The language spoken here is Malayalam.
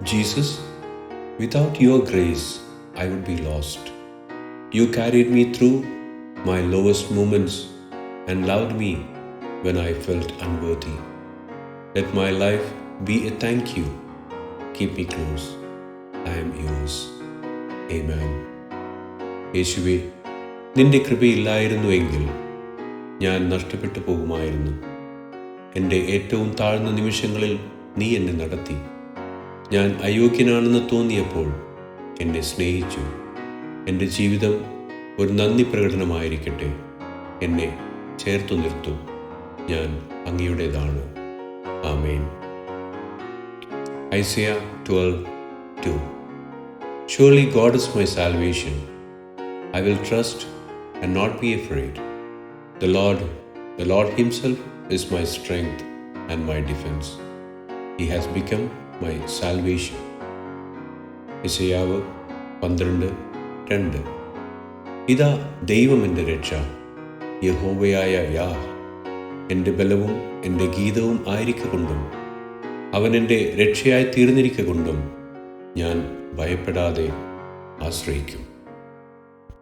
Jesus, without your grace, I would be lost. You carried me through my lowest moments and loved me when I felt unworthy. Let my life be a thank you. Keep me close. I am yours. Amen. യേശുവേ, നിന്റെ കൃപയില്ലായിരുന്നുവെങ്കിൽ ഞാൻ നഷ്ടപ്പെട്ടു പോകുമായിരുന്നു. എൻ്റെ ഏറ്റവും താഴ്ന്ന നിമിഷങ്ങളിൽ നീ എന്നെ നടത്തി. ഞാൻ അയോഗ്യനാണെന്ന് തോന്നിയപ്പോൾ എന്നെ സ്നേഹിച്ചു. എൻ്റെ ജീവിതം ഒരു നന്ദി പ്രകടനമായിരിക്കട്ടെ. എന്നെ ചേർത്തു നിർത്തൂ. ഞാൻ അങ്ങയുടേതാണ്. ആമേൻ. Isaiah 12:2. Surely God is my salvation. I will trust and not be afraid. The Lord Himself is my strength and my defense. He has become my salvation. യെശയ്യാവ് 12:2. ഇതാ ദൈവം എൻ്റെ രക്ഷ, യഹോവയായ യാഹ് എൻ്റെ ബലവും എൻ്റെ ഗീതവും ആയിരിക്കൊണ്ടും അവൻ എൻ്റെ രക്ഷയായി തീർന്നിരിക്കൊണ്ടും ഞാൻ ഭയപ്പെടാതെ ആശ്രയിക്കും.